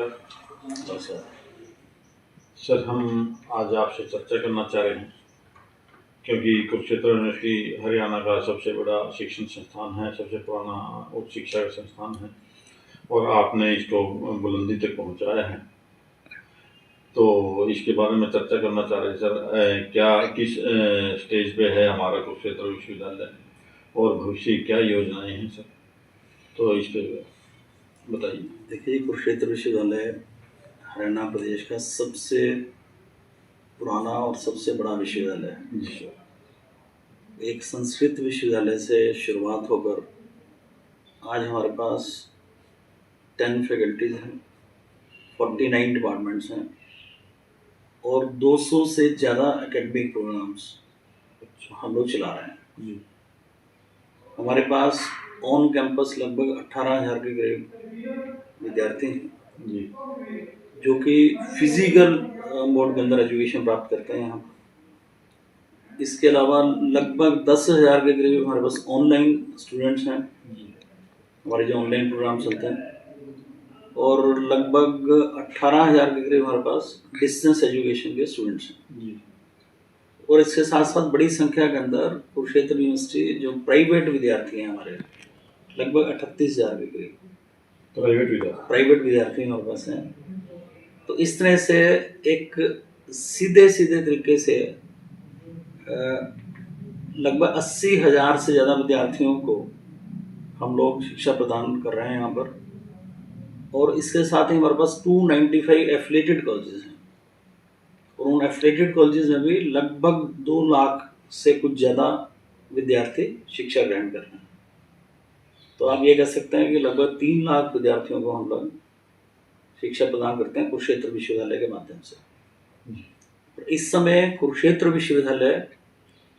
अच्छा। सर, हम आज आपसे चर्चा करना चाह रहे हैं क्योंकि कुरुक्षेत्र यूनिवर्सिटी हरियाणा का सबसे बड़ा शिक्षण संस्थान है, सबसे पुराना उच्च शिक्षा का संस्थान है और आपने इसको बुलंदी तक पहुंचाया है। तो इसके बारे में चर्चा करना चाह रहे हैं सर। क्या किस स्टेज पे है हमारा कुरुक्षेत्र विश्वविद्यालय और भविष्य की क्या योजनाएं हैं सर, तो इस पे बताइए। देखिए, कुरुक्षेत्र विश्वविद्यालय हरियाणा प्रदेश का सबसे पुराना और सबसे बड़ा विश्वविद्यालय है। जी सर। एक संस्कृत विश्वविद्यालय से शुरुआत होकर आज हमारे पास 10 फैकल्टीज हैं, 49 डिपार्टमेंट्स हैं और 200 से ज़्यादा एकेडमिक प्रोग्राम्स हम लोग चला रहे हैं। जी। हमारे पास ऑन कैंपस लगभग 18,000 के करीब विद्यार्थी हैं जी। जो कि फिजिकल मोड के अंदर एजुकेशन प्राप्त करते हैं यहाँ पर। इसके अलावा लगभग 10,000 के करीब हमारे पास ऑनलाइन स्टूडेंट्स हैं, हमारे जो ऑनलाइन प्रोग्राम चलते हैं, और लगभग 18,000 के करीब हमारे पास डिस्टेंस एजुकेशन के स्टूडेंट्स हैं जी। और इसके साथ साथ बड़ी संख्या के अंदर कुरुक्षेत्र यूनिवर्सिटी जो प्राइवेट विद्यार्थी हैं हमारे लगभग 38,000 के करीब प्राइवेट विद्यार्थी हमारे पास हैं। तो इस तरह से एक सीधे तरीके से लगभग 80,000 से ज़्यादा विद्यार्थियों को हम लोग शिक्षा प्रदान कर रहे हैं यहाँ पर। और इसके साथ ही हमारे पास 295 एफिलिएटेड कॉलेजेस हैं और उन एफिलिएटेड कॉलेजेस में भी लगभग 2 लाख से कुछ ज़्यादा विद्यार्थी शिक्षा ग्रहण कर रहे हैं। तो आप ये कह सकते हैं कि लगभग 3 लाख विद्यार्थियों को हम लोग शिक्षा प्रदान करते हैं कुरुक्षेत्र विश्वविद्यालय के माध्यम से। इस समय कुरुक्षेत्र विश्वविद्यालय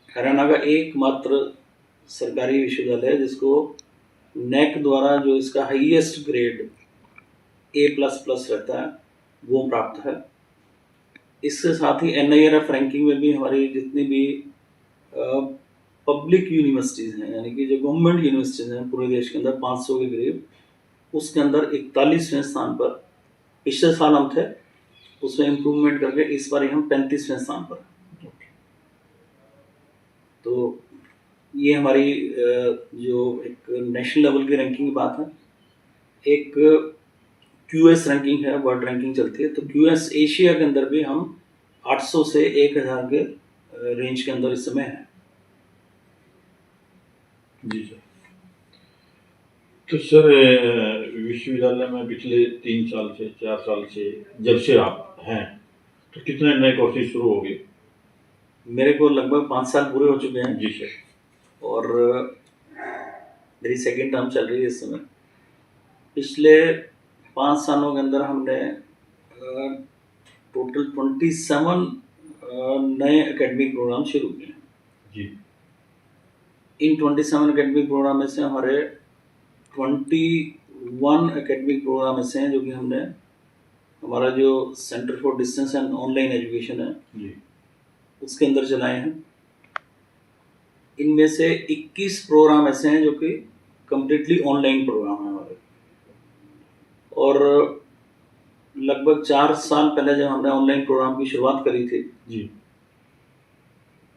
हरियाणा का एकमात्र सरकारी विश्वविद्यालय है जिसको नेक द्वारा जो इसका हाईएस्ट ग्रेड A++ रहता है वो प्राप्त है। इसके साथ ही NIRF रैंकिंग में भी हमारी जितनी भी पब्लिक यूनिवर्सिटीज़ हैं, यानी कि जो गवर्नमेंट यूनिवर्सिटीज़ हैं पूरे देश के अंदर 500 के करीब, उसके अंदर 41वें स्थान पर पिछले साल हम थे, उसमें इम्प्रूवमेंट करके इस बार हम 35वें स्थान पर। तो ये हमारी जो एक नेशनल लेवल की रैंकिंग की बात है। एक QS रैंकिंग है, वर्ल्ड रैंकिंग चलती है, तो QS एशिया के अंदर भी हम 800 से 1000 के रेंज के अंदर इस समय है। जी सर। तो सर, विश्वविद्यालय में पिछले 3 साल से 4 साल से जब से आप हैं तो कितने नए कोर्सेज शुरू हो गए? मेरे को लगभग 5 साल पूरे हो चुके हैं। जी सर। और मेरी सेकेंड टर्म चल रही है इस समय। पिछले 5 सालों के अंदर हमने टोटल 27 नए एकेडमिक प्रोग्राम शुरू किए हैं। जी। इन 27 एकेडमिक प्रोग्राम में से हमारे 21 एकेडमिक प्रोग्राम ऐसे हैं जो कि हमने हमारा जो centre for distance and online education है जी, उसके अंदर चलाए हैं। इनमें से 21 प्रोग्राम ऐसे हैं जो कि कम्प्लीटली ऑनलाइन प्रोग्राम है हमारे। और लगभग 4 साल पहले जब हमने ऑनलाइन प्रोग्राम की शुरुआत करी थी जी,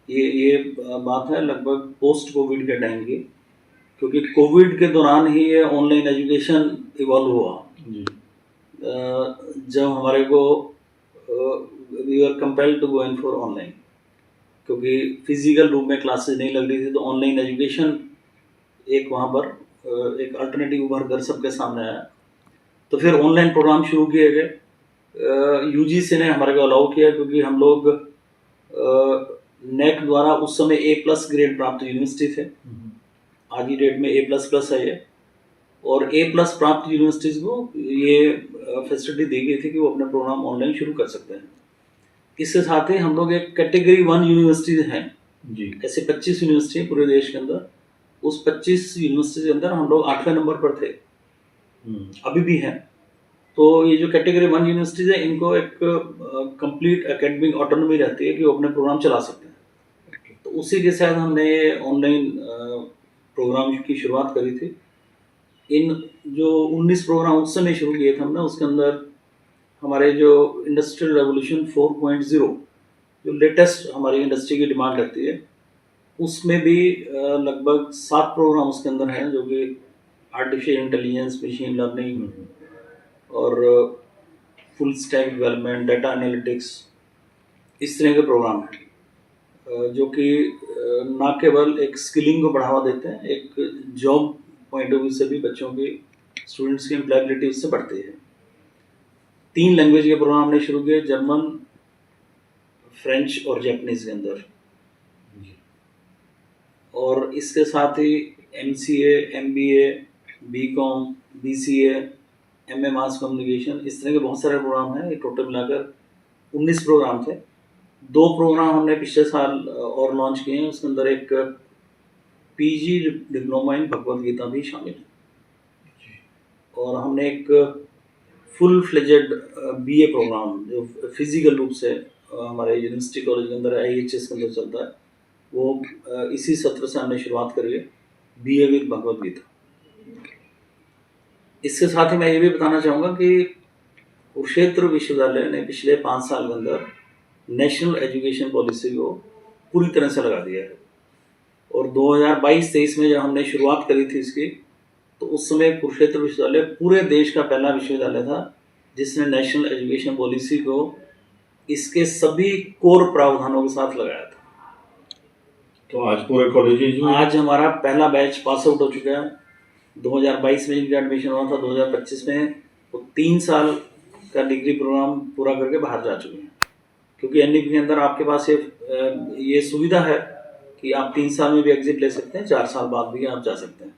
ये बात है लगभग पोस्ट कोविड के टाइम की, क्योंकि कोविड के दौरान ही ये ऑनलाइन एजुकेशन इवॉल्व हुआ जी। जब हमारे को we are compelled to go in for online, क्योंकि फिजिकल रूप में क्लासेस नहीं लग रही थी, तो ऑनलाइन एजुकेशन एक वहाँ पर एक अल्टरनेटिव उभर कर सबके सामने आया। तो फिर ऑनलाइन प्रोग्राम शुरू किए गए। UGC ने हमारे को अलाउ किया, क्योंकि हम लोग नेक द्वारा उस समय A+ ग्रेड प्राप्त यूनिवर्सिटी थे। आज की डेट में A++ है ये, और A+ प्राप्त यूनिवर्सिटीज़ को ये फैसिलिटी दी गई थी कि वो अपने प्रोग्राम ऑनलाइन शुरू कर सकते हैं। इसके साथ ही हम लोग एक कैटेगरी 1 यूनिवर्सिटी हैं जी। ऐसे 25 यूनिवर्सिटी हैं पूरे देश के अंदर। उस 25 यूनिवर्सिटी के अंदर हम लोग 8वें नंबर पर थे, अभी भी हैं। तो ये जो कैटेगरी 1 यूनिवर्सिटीज़ है, इनको एक कंप्लीट एकेडमिक ऑटोनॉमी रहती है कि वो अपने प्रोग्राम चला सकते हैं। तो उसी के साथ हमने ऑनलाइन प्रोग्राम की शुरुआत करी थी। इन जो 19 प्रोग्राम उस समय शुरू किए थे हमने, उसके अंदर हमारे जो इंडस्ट्रियल रेवोल्यूशन 4.0 जो लेटेस्ट हमारी इंडस्ट्री की डिमांड रहती है, उसमें भी लगभग 7 प्रोग्राम उसके अंदर हैं, जो कि आर्टिफिशियल इंटेलिजेंस, मशीन लर्निंग और full stack development, data analytics, इस तरह के प्रोग्राम हैं, जो कि ना केवल एक स्किलिंग को बढ़ावा देते हैं, एक जॉब पॉइंट ऑफ व्यू से भी बच्चों की, स्टूडेंट्स की एम्प्लॉयबिलिटी उससे बढ़ती है। 3 लैंग्वेज के प्रोग्राम हमने शुरू किए, जर्मन, फ्रेंच और जापानीज़ के अंदर। और इसके साथ ही MCA, MBA, BCom, BCA, MA mass communication, इस तरह के बहुत सारे प्रोग्राम हैं। ये टोटल मिलाकर 19 प्रोग्राम थे। 2 प्रोग्राम हमने पिछले साल और लॉन्च किए हैं, उसके अंदर एक PG diploma in Bhagavad Gita भी शामिल है। और हमने एक फुल फ्लेजेड BA प्रोग्राम जो फिजिकल रूप से हमारे यूनिवर्सिटी कॉलेज के अंदर IHS के अंदर चलता है, वो इसी सत्र से हमने शुरुआत करी है, BA विद भगवद गीता। इसके साथ ही मैं ये भी बताना चाहूँगा कि कुरुक्षेत्र विश्वविद्यालय ने पिछले 5 साल के अंदर नेशनल एजुकेशन पॉलिसी को पूरी तरह से लगा दिया है। और 2022-23 में जब हमने शुरुआत करी थी इसकी, तो उस समय कुरुक्षेत्र विश्वविद्यालय पूरे देश का पहला विश्वविद्यालय था जिसने नेशनल एजुकेशन पॉलिसी को इसके सभी कोर प्रावधानों के साथ लगाया था। तो आज पूरे कॉलेज में आज हमारा पहला बैच पास आउट हो चुका है। 2022 में जिनका एडमिशन हुआ था, 2025 में वो 3 साल का डिग्री प्रोग्राम पूरा करके बाहर जा चुके हैं। क्योंकि NEP के अंदर आपके पास ये सुविधा है कि आप 3 साल में भी एग्जिट ले सकते हैं, 4 साल बाद भी आप जा सकते हैं।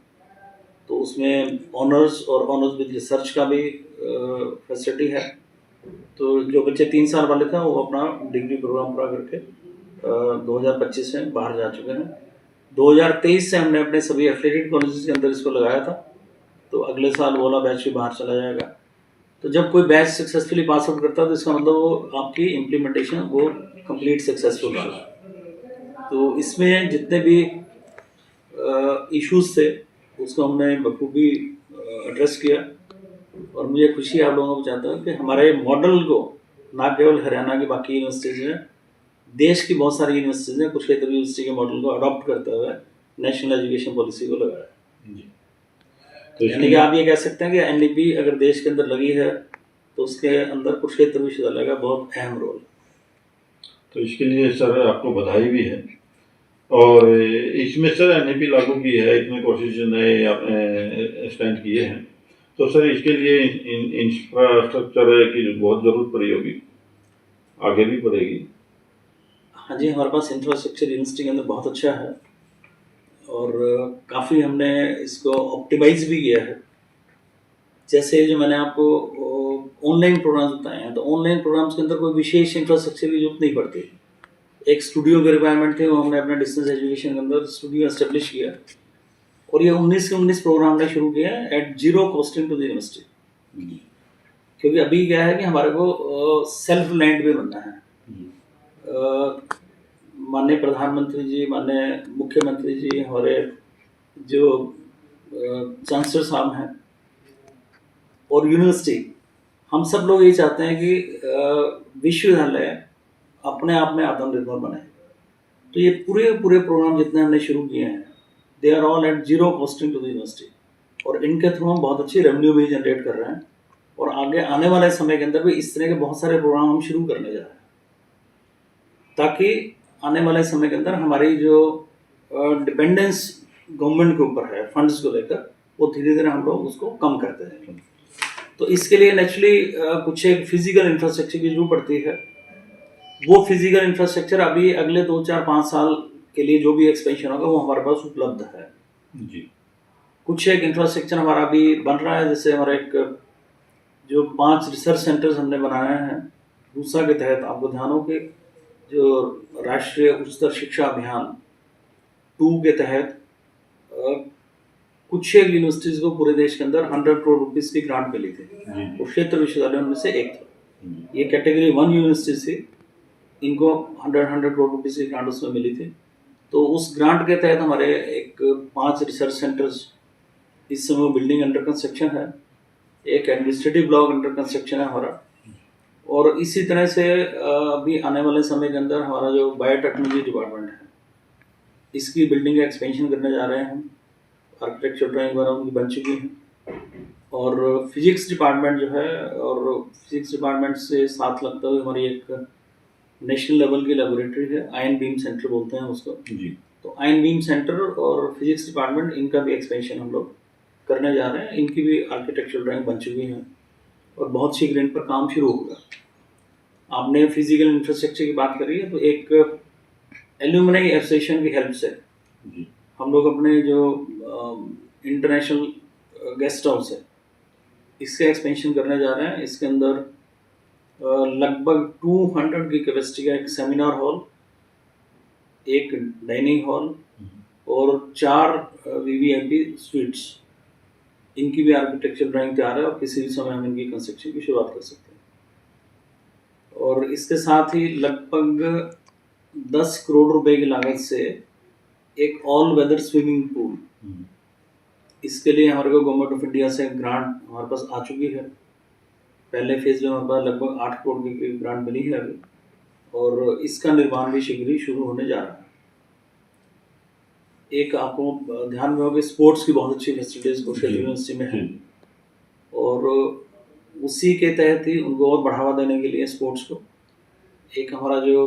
तो उसमें ऑनर्स और ऑनर्स विद रिसर्च का भी फैसिलिटी है। तो जो बच्चे 3 साल वाले थे वो अपना डिग्री प्रोग्राम पूरा करके 2025 में बाहर जा चुके हैं। 2023 से हमने अपने सभी एफिलिएटेड कॉलेजेस के अंदर इसको लगाया था, तो अगले साल वो वाला बैच भी बाहर चला जाएगा। तो जब कोई बैच सक्सेसफुली पास आउट करता है तो इसका मतलब वो आपकी इम्प्लीमेंटेशन वो कंप्लीट सक्सेसफुल रहा। तो इसमें जितने भी इश्यूज थे उसको हमने बखूबी एड्रेस किया। और मुझे खुशी आप लोगों को बताता हूँ कि हमारे मॉडल को ना केवल हरियाणा की बाकी यूनिवर्सिटीज़ में, देश की बहुत सारी यूनिवर्सिटीज़ ने कुरुक्षेत्र यूनिवर्सिटी के मॉडल को अडॉप्ट करते हुए नेशनल एजुकेशन पॉलिसी को लगाया। तो यानी कि आप ये कह सकते हैं कि NEP अगर देश के अंदर लगी है तो उसके अंदर कुरुक्षेत्र विश्वविद्यालय का बहुत अहम रोल है। तो इसके लिए सर आपको बधाई भी है। और इसमें सर NEP लागू की है, इतने कोर्सेज नए आपने स्टैंड किए हैं, तो सर इसके लिए इंफ्रास्ट्रक्चर की बहुत ज़रूरत पड़ी होगी, आगे भी पड़ेगी। हाँ जी, हमारे पास इंफ्रास्ट्रक्चर यूनिवर्सिटी के अंदर बहुत अच्छा है और काफ़ी हमने इसको ऑप्टिमाइज भी किया है। जैसे जो मैंने आपको ऑनलाइन प्रोग्राम्स बताए हैं, तो ऑनलाइन प्रोग्राम्स के अंदर कोई विशेष इंफ्रास्ट्रक्चर की जरूरत नहीं पड़ती। एक स्टूडियो की रिक्वायरमेंट थी, वो हमने अपने डिस्टेंस एजुकेशन के अंदर स्टूडियो एस्टेब्लिश किया और ये 19 के 19 प्रोग्राम हमने शुरू किया है at zero costing to the university. क्योंकि अभी क्या है कि हमारे को सेल्फ रिलायंट भी बनना है। माननीय प्रधानमंत्री जी, माननीय मुख्यमंत्री जी, हमारे जो चांसलर साहब हैं और यूनिवर्सिटी, हम सब लोग ये चाहते हैं कि विश्वविद्यालय अपने आप में आत्मनिर्भर बने। तो ये पूरे प्रोग्राम जितने हमने शुरू किए हैं, they are all at zero costing to the university और इनके थ्रू हम बहुत अच्छी रेवेन्यू भी जनरेट कर रहे हैं। और आगे आने वाले समय के अंदर भी इस तरह के बहुत सारे प्रोग्राम हम शुरू करने जा रहे हैं, ताकि आने वाले समय के अंदर हमारी जो डिपेंडेंस गवर्नमेंट के ऊपर है फंड्स को लेकर, वो धीरे धीरे हम लोग उसको कम करते रहेंगे। तो इसके लिए नेचुरली कुछ एक फिजिकल इंफ्रास्ट्रक्चर की जरूरत पड़ती है। वो फिजिकल इंफ्रास्ट्रक्चर अभी अगले 2, 4, 5 साल के लिए जो भी एक्सपेंशन होगा वो हमारे पास उपलब्ध है जी। कुछ एक इंफ्रास्ट्रक्चर हमारा अभी बन रहा है। जैसे हमारा एक जो 5 रिसर्च सेंटर्स हमने बनाए हैं रूसा के तहत, आपको ध्यान हो कि जो राष्ट्रीय उच्चतर शिक्षा अभियान 2 के तहत कुछ एक यूनिवर्सिटीज़ को पूरे देश के अंदर 100 करोड़ रुपीस की ग्रांट मिली थी। कुरुक्षेत्र विश्वविद्यालय उनमें से एक था। ये कैटेगरी 1 यूनिवर्सिटी थी, इनको 100 करोड़ रुपीस की ग्रांट उसमें मिली थी। तो उस ग्रांट के तहत हमारे एक 5 रिसर्च सेंटर्स इस समय बिल्डिंग अंडर कंस्ट्रक्शन है, एक एडमिनिस्ट्रेटिव ब्लॉक अंडर कंस्ट्रक्शन है हमारा, और इसी तरह से अभी आने वाले समय के अंदर हमारा जो बायोटेक्नोलॉजी डिपार्टमेंट है, इसकी बिल्डिंग का एक्सपेंशन करने जा रहे हैं हम। आर्किटेक्चर ड्राइंग वगैरह उनकी बन चुकी हैं। और फिजिक्स डिपार्टमेंट जो है, और फिजिक्स डिपार्टमेंट से साथ लगता हुए हमारी एक नेशनल लेवल की लेबोरेटरी है, आयन बीम सेंटर बोलते हैं उसको। जी। तो आयन बीम सेंटर और फिजिक्स डिपार्टमेंट, इनका भी एक्सपेंशन हम लोग करने जा रहे हैं। इनकी भी आर्किटेक्चरल ड्राइंग बन चुकी है और बहुत शीघ्र इन पर काम शुरू होगा। आपने फिजिकल इंफ्रास्ट्रक्चर की बात करी है, तो एक एल्यूमिनाई एसोसिएशन की हेल्प से जी। हम लोग अपने जो इंटरनेशनल गेस्ट हाउस है, इसके एक्सपेंशन करने जा रहे हैं। इसके अंदर लगभग 200 की कैपेसिटी का एक सेमिनार हॉल, एक डाइनिंग हॉल और 4 वीवीआईपी स्वीट्स, इनकी भी आर्किटेक्चर ड्राइंग तैयार है और किसी भी समय हम इनकी कंस्ट्रक्शन की शुरुआत कर सकते हैं। और इसके साथ ही लगभग 10 करोड़ रुपए की लागत से एक ऑल वेदर स्विमिंग पूल, इसके लिए हमारे को गवर्नमेंट ऑफ इंडिया से ग्रांट हमारे पास आ चुकी है। पहले फेज में हमारे पास लगभग 8 करोड़ की ग्रांट मिली है अभी, और इसका निर्माण भी शीघ्र ही शुरू होने जा रहा है। एक आपको ध्यान में होगा, स्पोर्ट्स की बहुत अच्छी फैसिलिटीज कुरुक्षेत्र यूनिवर्सिटी में है, और उसी के तहत ही उनको और बढ़ावा देने के लिए स्पोर्ट्स को, एक हमारा जो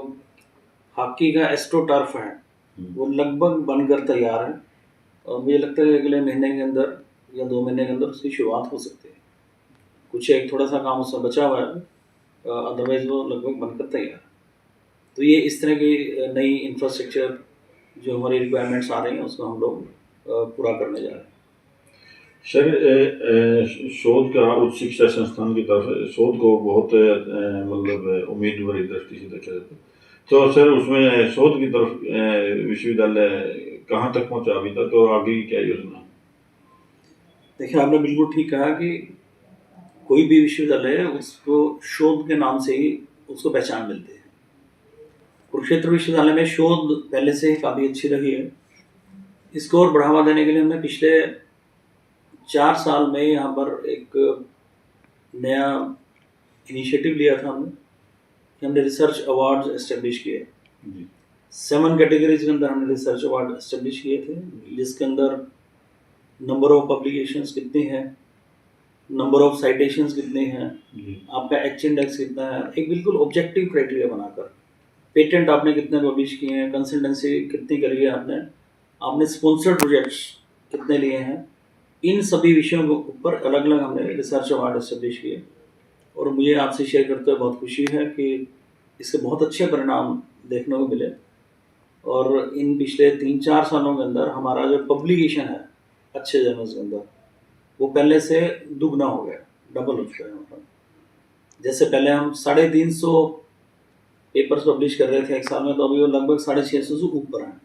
हॉकी का एस्ट्रो टर्फ है वो लगभग बनकर तैयार है, और मुझे लगता है कि अगले महीने के अंदर या 2 महीने के अंदर उसकी शुरुआत हो सकती है। कुछ एक थोड़ा सा काम उसमें बचा हुआ है, अदरवाइज वो लगभग बनकर तैयार है। तो ये इस तरह की नई इंफ्रास्ट्रक्चर जो हमारी रिक्वायरमेंट्स आ रही हैं, उसको हम लोग पूरा करने जा रहे हैं। सर, शोध का उच्च शिक्षा संस्थान की तरफ शोध को बहुत मतलब उम्मीद भरी दृष्टि से देखा जाता है, तो सर उसमें शोध की तरफ विश्वविद्यालय कहाँ तक पहुँचा अभी तक, और आगे की क्या योजना है? देखिए, आपने बिल्कुल ठीक कहा कि कोई भी विश्वविद्यालय है उसको शोध के नाम से ही उसको पहचान मिलती है। कुरुक्षेत्र विश्वविद्यालय में शोध पहले से ही काफ़ी अच्छी रही है। इसको और बढ़ावा देने के लिए हमने पिछले 4 साल में यहाँ पर एक नया इनिशिएटिव लिया था कि हमने रिसर्च अवार्ड्स एस्टेब्लिश किए। 7 कैटेगरीज के अंदर हमने रिसर्च अवार्ड एस्टेब्लिश किए थे, जिसके अंदर नंबर ऑफ पब्लिकेशंस कितनी है, नंबर ऑफ साइटेशंस कितने हैं, आपका एच इंडेक्स कितना है, एक बिल्कुल ऑब्जेक्टिव क्राइटेरिया बनाकर। पेटेंट आपने कितने पब्लिश किए हैं, कंसल्टेंसी कितनी करी है आपने स्पॉन्सर्ड प्रोजेक्ट्स कितने लिए हैं, इन सभी विषयों के ऊपर अलग अलग हमने रिसर्च अवार्ड एस्टेब्लिश किए। और मुझे आपसे शेयर करते हुए बहुत खुशी है कि इसके बहुत अच्छे परिणाम देखने को मिले, और इन पिछले 3-4 सालों के अंदर हमारा जो पब्लिकेशन है अच्छे जर्नल्स के अंदर, वो पहले से दुगना हो गया, डबल हो चुका है। मतलब जैसे पहले हम 350 पेपर्स पब्लिश कर रहे थे एक साल में, तो अभी वो लगभग 650 से ऊपर हैं।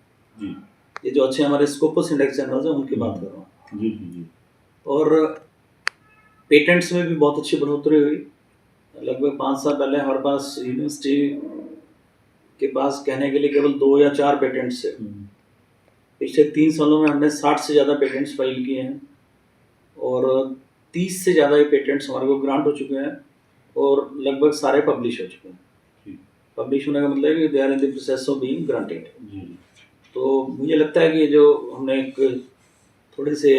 ये जो अच्छे हमारे स्कोपस इंडेक्स जर्नल्स हैं उनकी बात कर रहा हूँ। और पेटेंट्स में भी बहुत अच्छी बढ़ोतरी हुई। लगभग 5 साल पहले हमारे पास यूनिवर्सिटी के पास कहने के लिए केवल 2 या 4 पेटेंट्स थे। पिछले 3 सालों में हमने 60 से ज़्यादा पेटेंट्स फाइल किए हैं, और 30 से ज़्यादा ये पेटेंट्स हमारे को ग्रांट हो चुके हैं, और लगभग सारे पब्लिश हो चुके हैं। पब्लिश होने का मतलब है कि they are in the process of being granted. तो मुझे लगता है कि ये जो हमने एक थोड़े से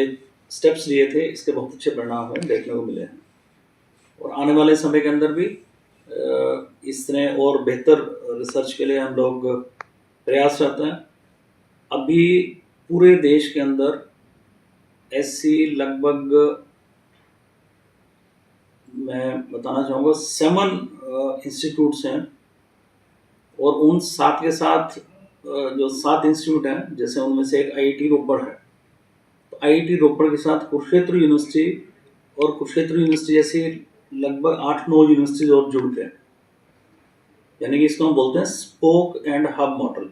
स्टेप्स लिए थे, इसके बहुत अच्छे परिणाम हमें देखने को मिले हैं, और आने वाले समय के अंदर भी इस तरह और बेहतर रिसर्च के लिए हम लोग प्रयासरत हैं। अभी पूरे देश के अंदर ऐसी लगभग, मैं बताना चाहूँगा, 7 इंस्टीट्यूट्स हैं, और उन 7 के साथ जो 7 इंस्टीट्यूट हैं, जैसे उनमें से एक आईआईटी रोपड़ है, तो आईआईटी रोपड़ के साथ कुरुक्षेत्र यूनिवर्सिटी और कुरुक्षेत्र यूनिवर्सिटी जैसी लगभग 8-9 यूनिवर्सिटीज और जुड़ के, यानी कि इसको हम बोलते हैं spoke and hub model.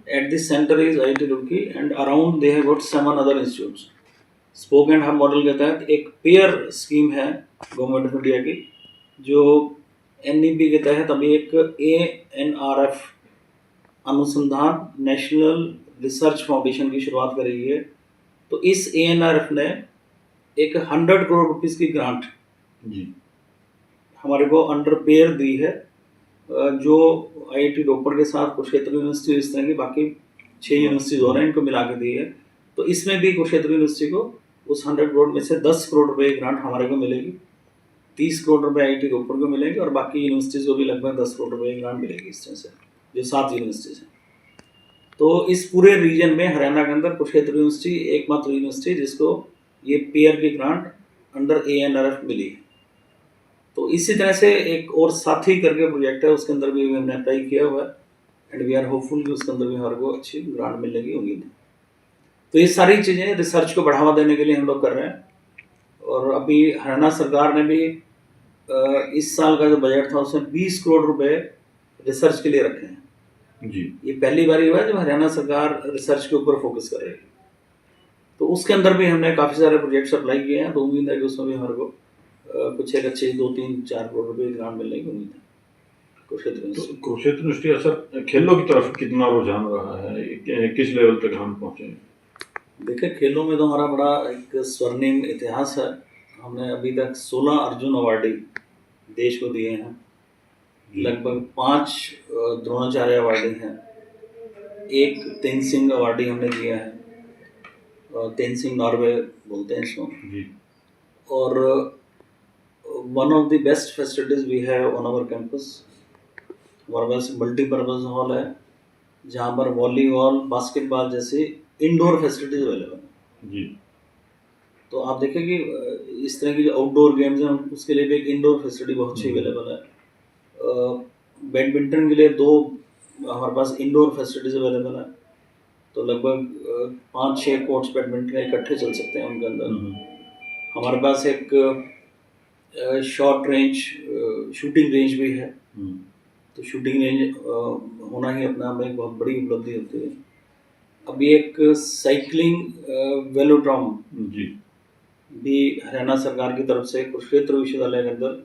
At the centre is IIT Roorkee and around they have got 7 other institutes. Spoke and hub model के तहत एक पेयर स्कीम है गवर्नमेंट ऑफ इंडिया की, जो एनईपी के तहत अभी एक ANRF अनुसंधान नेशनल रिसर्च फाउंडेशन की शुरुआत करी है। तो इस ANRF ने एक 100 करोड़ रुपीस की ग्रांट, हमारे को अंडर पेयर दी है, जो आईआईटी रोपड़ के साथ कुरुक्षेत्र यूनिवर्सिटी, इस तरह की बाकी 6 यूनिवर्सिटीज हो रहे हैं, इनको मिला के दी है। तो इसमें भी कुरुक्षेत्र यूनिवर्सिटी को उस 100 करोड़ में से 10 करोड़ रुपए ग्रांट हमारे को मिलेगी, 30 करोड़ रुपए आईआईटी रोपड़ को मिलेंगे और बाकी यूनिवर्सिटीज को भी लगभग 10 करोड़ रुपए ग्रांट मिलेगी इस तरह से, जो 7 यूनिवर्सिटीज हैं। तो इस पूरे रीजन में हरियाणा के अंदर कुरुक्षेत्र यूनिवर्सिटी एकमात्र यूनिवर्सिटी जिसको ये पेयर की ग्रांट अंडर ANRF मिली है। तो इसी तरह से एक और साथी करके प्रोजेक्ट है, उसके अंदर भी हमने अप्लाई किया हुआ है एंड वी आर होपफुल कि उसके अंदर भी हमारे को अच्छी ग्रांट मिलने की उम्मीद है। तो ये सारी चीज़ें रिसर्च को बढ़ावा देने के लिए हम लोग कर रहे हैं। और अभी हरियाणा सरकार ने भी इस साल का जो बजट था उसमें 20 करोड़ रुपए रिसर्च के लिए रखे हैं जी। ये पहली बार हुआ है जब हरियाणा सरकार रिसर्च के ऊपर फोकस कर रही है। तो उसके अंदर भी हमने काफ़ी सारे प्रोजेक्ट्स अप्लाई किए हैं, तो उम्मीद है कि उसमें भी हमारे को कुछ एक अच्छे 2-3-4 करोड़ रुपए ग्रांट मिलने की उम्मीद है कुरुक्षेत्र यूनिवर्सिटी। तो कुरुक्षेत्र यूनिवर्सिटी असर खेलों की तरफ कितना रुझान रहा है, किस लेवल तक हम पहुँचे हैं? देखिए, खेलों में तो हमारा बड़ा एक स्वर्णिम इतिहास है। हमने अभी तक 16 अर्जुन अवार्डी देश को दिए हैं, लगभग 5 द्रोणाचार्य अवार्डी हैं, 1 तेनसिंग अवार्डी हमने दिया है, तेनसिंग नॉर्वे बोलते हैं इसको। जी। और one of the best facilities we have on our campus. हमारे पास मल्टीपर्पज़ हॉल है जहाँ पर वॉलीबॉल, बास्केटबॉल जैसी इंडोर फैसिलिटीज़ अवेलेबल है। जी। तो आप देखें कि इस तरह की जो आउटडोर गेम्स हैं उसके लिए भी एक इंडोर फैसिलिटी बहुत अच्छी अवेलेबल है। बैडमिंटन के लिए 2 हमारे पास इंडोर फैसिलिटीज़ अवेलेबल है, तो लगभग 5-6 कोर्ट्स बैडमिंटन इकट्ठे चल सकते हैं उनके अंदर। हमारे पास एक शॉर्ट रेंज शूटिंग रेंज भी है, तो शूटिंग रेंज होना ही अपने आप में एक बहुत बड़ी उपलब्धि होती है। अभी एक साइकिलिंग वेलोड्रोम जी। भी हरियाणा सरकार की तरफ से कुरुक्षेत्र विश्वविद्यालय के अंदर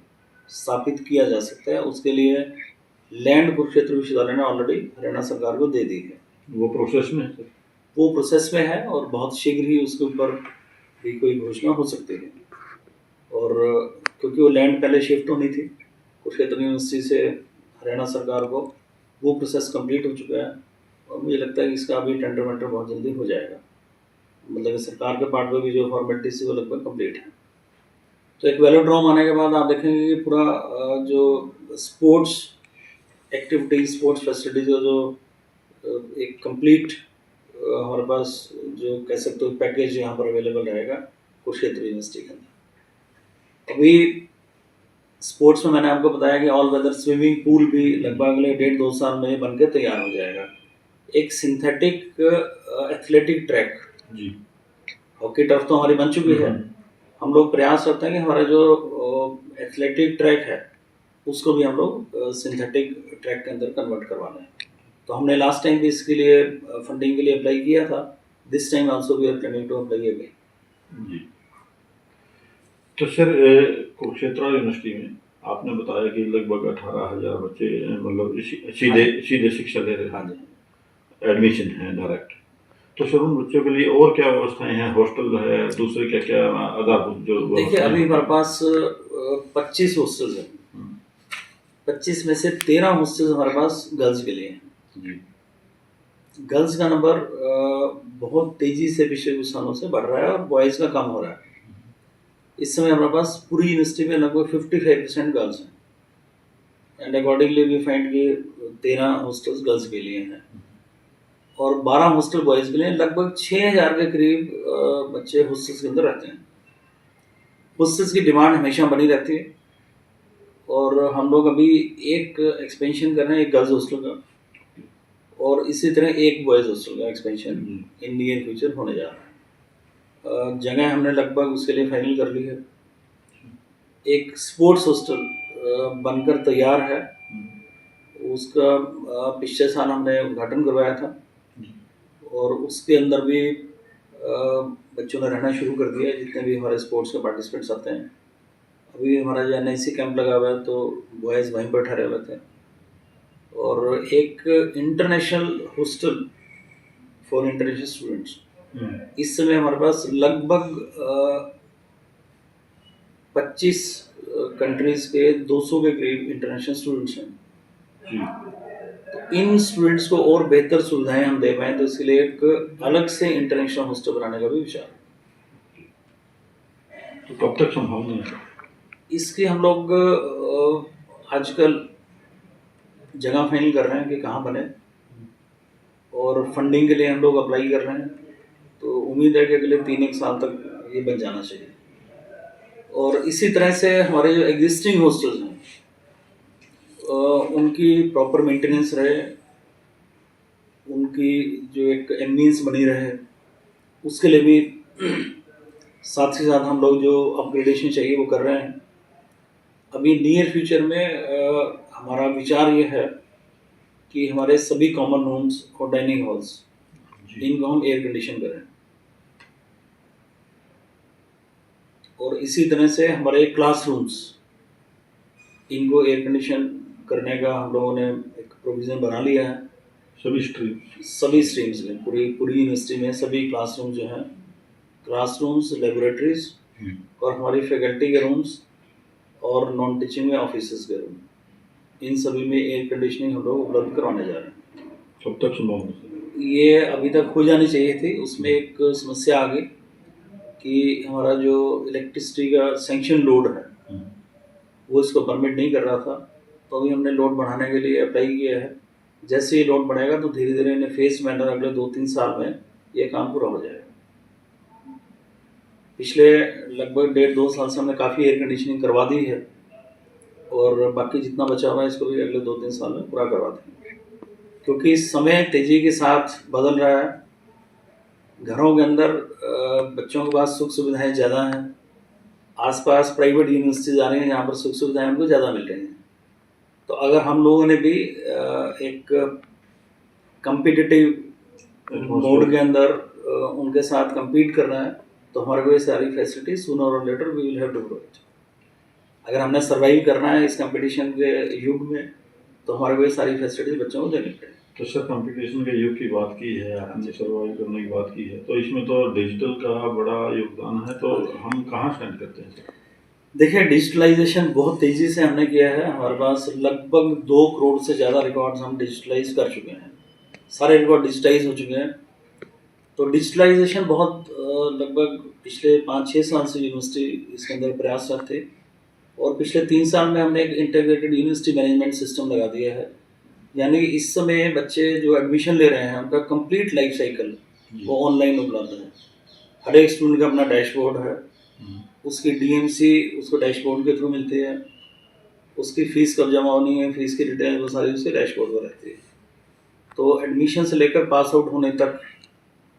स्थापित किया जा सकता है। उसके लिए लैंड कुरुक्षेत्र विश्वविद्यालय ने ऑलरेडी हरियाणा सरकार को दे दी है। वो प्रोसेस में है? वो प्रोसेस में है और बहुत शीघ्र ही उसके ऊपर भी कोई घोषणा हो सकती है। और क्योंकि वो लैंड पहले शिफ्ट होनी थी कुरुक्षेत्र यूनिवर्सिटी से हरियाणा सरकार को, वो प्रोसेस कंप्लीट हो चुका है और मुझे लगता है कि इसका अभी टेंडर वेंडर बहुत जल्दी हो जाएगा। मतलब कि सरकार के पार्ट में भी जो फॉर्मेलिटीज थी वो लगभग कंप्लीट है। तो एक वेलोड्रोम आने के बाद आप देखेंगे कि पूरा जो स्पोर्ट्स एक्टिविटीज, स्पोर्ट्स फैसिलिटीज जो एक कंप्लीट हमारे पास जो कह सकते हो पैकेज यहाँ पर अवेलेबल रहेगा कुरुक्षेत्र यूनिवर्सिटी के अंदर। अभी स्पोर्ट्स में मैंने आपको बताया कि ऑल वेदर स्विमिंग पूल भी लगभग अगले 1.5-2 साल में बन के तैयार हो जाएगा। एक सिंथेटिक एथलेटिक ट्रैक, जी, हॉकी टर्फ तो हमारी बन चुकी है। हम लोग प्रयास करते हैं कि हमारा जो एथलेटिक ट्रैक है उसको भी हम लोग सिंथेटिक ट्रैक के अंदर कन्वर्ट करवा लें। तो हमने लास्ट टाइम भी इसके लिए फंडिंग के लिए अप्लाई किया था। This time also we are planning to apply again. जी। तो सर कुरुक्षेत्र यूनिवर्सिटी में आपने बताया कि लगभग 18,000 बच्चे मतलब सीधे शिक्षा ले रहे हैं। हाँ जी, एडमिशन है डायरेक्ट। तो सर उन बच्चों के लिए और क्या व्यवस्थाएं हैं? हॉस्टल है, दूसरे क्या क्या आधारभूत जो देखिए अभी हमारे पास 25 हॉस्टल्स हैं। 25 में से 13 हॉस्टल्स हमारे पास गर्ल्स के लिए हैं। जी। गर्ल्स का नंबर बहुत तेज़ी से पिछले कुछ सालों से बढ़ रहा है और बॉयज़ का कम हो रहा है। इस समय हमारे पास पूरी यूनिवर्सिटी में लगभग 55% गर्ल्स हैं एंड अकॉर्डिंगली वी फाइंड कि 13 हॉस्टल्स गर्ल्स के लिए हैं और 12 हॉस्टल बॉयज़ के लिए। लगभग 6,000 के करीब बच्चे हॉस्टल्स के अंदर रहते हैं। हॉस्टल्स की डिमांड हमेशा बनी रहती है और हम लोग अभी एक एक्सपेंशन कर रहे हैं, एक गर्ल्स हॉस्टल का, और इसी तरह एक बॉयज़ हॉस्टल का एक्सपेंशन इन नियर फ्यूचर होने जा रहा है। जगह हमने लगभग उसके लिए फाइनल कर ली है। एक स्पोर्ट्स हॉस्टल बनकर तैयार है, उसका पिछले साल हमने उद्घाटन करवाया था और उसके अंदर भी बच्चों ने रहना शुरू कर दिया है जितने भी हमारे स्पोर्ट्स के पार्टिसिपेंट्स आते हैं। अभी हमारा जो NIC कैंप लगा हुआ है तो बॉयज़ वहीं पर ठहरे हुए थे। और एक international hostel for international students, इस समय हमारे पास लगभग 25 कंट्रीज़ के 200 के करीब इंटरनेशनल स्टूडेंट्स हैं। जी। तो इन स्टूडेंट्स को और बेहतर सुविधाएं हम दे पाएँ, तो इसके लिए एक अलग से इंटरनेशनल हॉस्टल बनाने का भी विचार है। तो कब तक संभावना है? इसकी हम लोग आजकल जगह फाइनल कर रहे हैं कि कहाँ बने, और फंडिंग के लिए हम लोग अप्लाई कर रहे हैं। तो उम्मीद है कि अगले 3-1 साल तक ये बन जाना चाहिए। और इसी तरह से हमारे जो एग्जिस्टिंग हॉस्टल्स हैं उनकी प्रॉपर मेंटेनेंस रहे, उनकी जो एक एम्बियंस बनी रहे, उसके लिए भी साथ ही साथ हम लोग जो अपग्रेडेशन चाहिए वो कर रहे हैं। अभी नियर फ्यूचर में हमारा विचार ये है कि हमारे सभी कॉमन रूम्स और डाइनिंग हॉल्स इनको हम एयर कंडीशन करें, और इसी तरह से हमारे क्लासरूम्स इनको एयर कंडीशन करने का हम लोगों ने एक प्रोविज़न बना लिया है। सभी स्ट्रीम्स में, पूरी यूनिवर्सिटी में सभी क्लासरूम जो हैं, क्लासरूम्स, लेबोरेटरीज और हमारी फैकल्टी के रूम्स और नॉन टीचिंग में ऑफिसेज के रूम, इन सभी में एयर कंडीशनिंग हम लोग उपलब्ध करवाने जा रहे हैं। कब तक संभव? ये अभी तक हो जानी चाहिए थी। उसमें एक समस्या आ गई कि हमारा जो इलेक्ट्रिसिटी का सैंक्शन लोड है वो इसको परमिट नहीं कर रहा था। तो अभी हमने लोड बढ़ाने के लिए अप्लाई किया है। जैसे ही लोड बढ़ेगा तो धीरे धीरे इन्हें फेस मैनर अगले 2-3 साल में ये काम पूरा हो जाएगा। पिछले लगभग 1.5-2 साल से हमने काफ़ी एयर कंडीशनिंग करवा दी है, और बाकी जितना बचा हुआ है इसको भी अगले 2-3 साल में पूरा करवा देंगे, क्योंकि समय तेज़ी के साथ बदल रहा है। घरों के अंदर बच्चों के पास सुख सुविधाएं ज़्यादा हैं, आसपास प्राइवेट यूनिवर्सिटीज़ आ रही हैं जहाँ पर सुख सुविधाएं उनको ज़्यादा मिल रही हैं। तो अगर हम लोगों ने भी एक कम्पिटिटिव मोड के अंदर उनके साथ compete करना है, तो हमारे को ये सारी फैसिलिटी सूनर और later we will have to do it. अगर हमने सर्वाइव करना है इस कंपटीशन के युग में, तो हमारे को ये सारी फैसिलिटीज बच्चों को देनी पड़ेगी। तो सर, कंपटीशन के युग की बात की है आपने, सर्वाइव करने की बात की है, तो इसमें तो डिजिटल का बड़ा योगदान है। तो हम कहाँ स्टैंड करते हैं सर? देखिए, डिजिटलाइजेशन बहुत तेज़ी से हमने किया है। हमारे पास लगभग 2 करोड़ से ज़्यादा रिकॉर्ड्स हम डिजिटलाइज कर चुके हैं। सारे रिकॉर्ड डिजिटाइज हो चुके हैं। तो डिजिटलाइजेशन बहुत लगभग पिछले 5-6 साल से यूनिवर्सिटी इसके अंदर प्रयासरत थे, और पिछले 3 साल में हमने एक इंटीग्रेटेड यूनिवर्सिटी मैनेजमेंट सिस्टम लगा दिया है। यानी कि इस समय बच्चे जो एडमिशन ले रहे हैं उनका कंप्लीट लाइफ साइकिल वो ऑनलाइन उपलब्ध है। हर एक स्टूडेंट का अपना डैशबोर्ड है, उसकी डीएमसी उसको डैशबोर्ड के थ्रू मिलती है, उसकी फ़ीस कब जमा होनी है, फ़ीस की डिटेल वो सारी उसके डैशबोर्ड पर रहती है। तो एडमिशन से लेकर पास आउट होने तक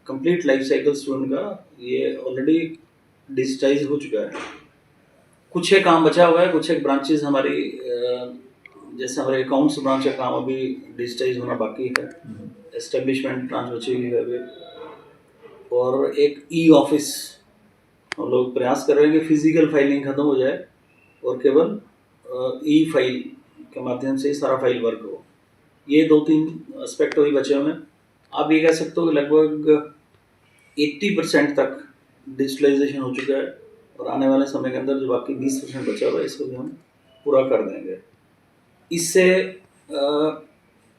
कंप्लीट लाइफ साइकिल स्टूडेंट का ये ऑलरेडी डिजिटाइज हो चुका है। कुछ एक काम बचा हुआ है, कुछ एक ब्रांचेस हमारी जैसे हमारे अकाउंट्स ब्रांच का काम अभी डिजिटाइज होना बाकी है, एस्टेब्लिशमेंट ब्रांच बची हुई है अभी, और एक ई ऑफिस हम लोग प्रयास कर रहे हैं कि फिजिकल फाइलिंग खत्म हो जाए और केवल ई फाइल के माध्यम से ही सारा फाइल वर्क हो। ये 2-3 एस्पेक्ट अभी बचे हुए हैं। आप ये कह सकते हो कि लगभग 80% तक डिजिटलाइजेशन हो चुका है, और आने वाले समय के अंदर जो बाकी 20% बचा हुआ है इसको भी हम पूरा कर देंगे। इससे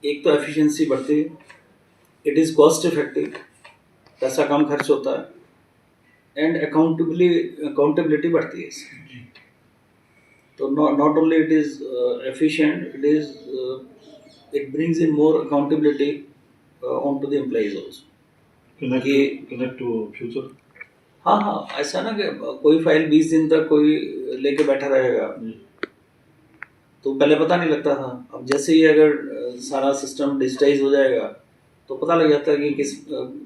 एक तो एफिशिएंसी बढ़ती है, इट इज़ कॉस्ट इफेक्टिव, पैसा कम खर्च होता है, एंड अकाउंटेबिलिटी बढ़ती है इससे। तो not only it is efficient, it brings in more accountability on to the employees also. Connect to future. हाँ, ऐसा ना कि कोई फाइल 20 दिन तक कोई लेके बैठा रहेगा, तो पहले पता नहीं लगता था। अब जैसे ही अगर सारा सिस्टम डिजिटाइज हो जाएगा तो पता लग जाता है कि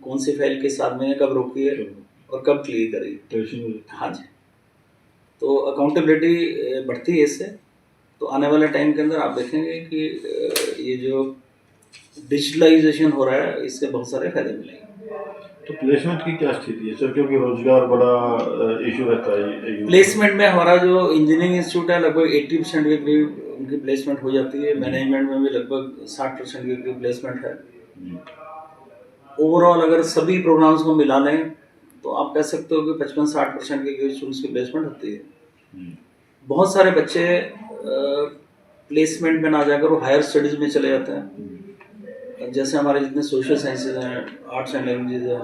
कौन सी फाइल किस आदमी ने कब रोकी है और कब क्लियर करी। हाँ जी, तो अकाउंटेबिलिटी बढ़ती है इससे। तो आने वाले टाइम के अंदर आप देखेंगे कि ये जो डिजिटलाइजेशन हो रहा है इससे बहुत सारे फायदे मिलेंगे। तो प्लेसमेंट की क्या स्थिति है सर, क्योंकि रोजगार बड़ा इशू रहता है। प्लेसमेंट में हमारा जो इंजीनियरिंग इंस्टीट्यूट है लगभग 80% के करीब उनकी प्लेसमेंट हो जाती है। मैनेजमेंट में भी लगभग 60% के करीब प्लेसमेंट है। ओवरऑल अगर सभी प्रोग्राम्स को मिला लें तो आप कह सकते हो कि 55-60% के करीब स्टूडेंट्स की प्लेसमेंट होती है। बहुत सारे बच्चे प्लेसमेंट में ना जाकर वो हायर स्टडीज़ में चले जाते हैं। जैसे हमारे जितने सोशल साइंसेज हैं, आर्ट्स एंड लैंग्वेजेज हैं,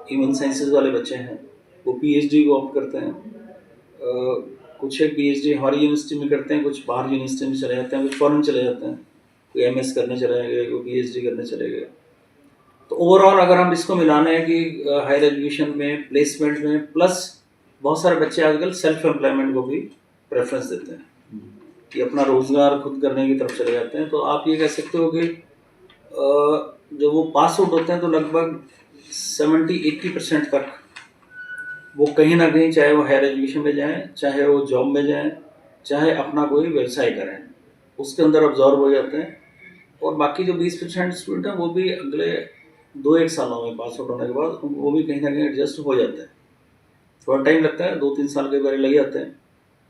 ह्यूमन साइंसेज वाले बच्चे हैं, वो पीएचडी को ऑप्ट करते हैं। कुछ एक पीएचडी हमारी यूनिवर्सिटी में करते हैं, कुछ बाहर यूनिवर्सिटी में चले जाते हैं, कुछ फॉरेन चले जाते हैं, कोई एमएस करने चले गए, कोई पीएचडी करने चले गए। तो ओवरऑल अगर हम इसको मिलाना है कि हायर एजुकेशन में, प्लेसमेंट में, प्लस बहुत सारे बच्चे आजकल सेल्फ एम्प्लॉयमेंट को भी प्रेफरेंस देते हैं कि अपना रोज़गार खुद करने की तरफ चले जाते हैं। तो आप ये कह सकते हो कि जब वो पास आउट होते हैं तो लगभग 70-80% तक वो कहीं ना कहीं, चाहे वो हायर एजुकेशन में जाएं, चाहे वो जॉब में जाएं, चाहे अपना कोई व्यवसाय करें, उसके अंदर अब्जॉर्व हो जाते हैं। और बाकी जो 20% स्टूडेंट हैं वो भी अगले 2-1 सालों में पास आउट होने के बाद वो भी कहीं ना कहीं एडजस्ट हो जाते हैं। थोड़ा टाइम लगता है, 2-3 साल के बारे लग जाते हैं,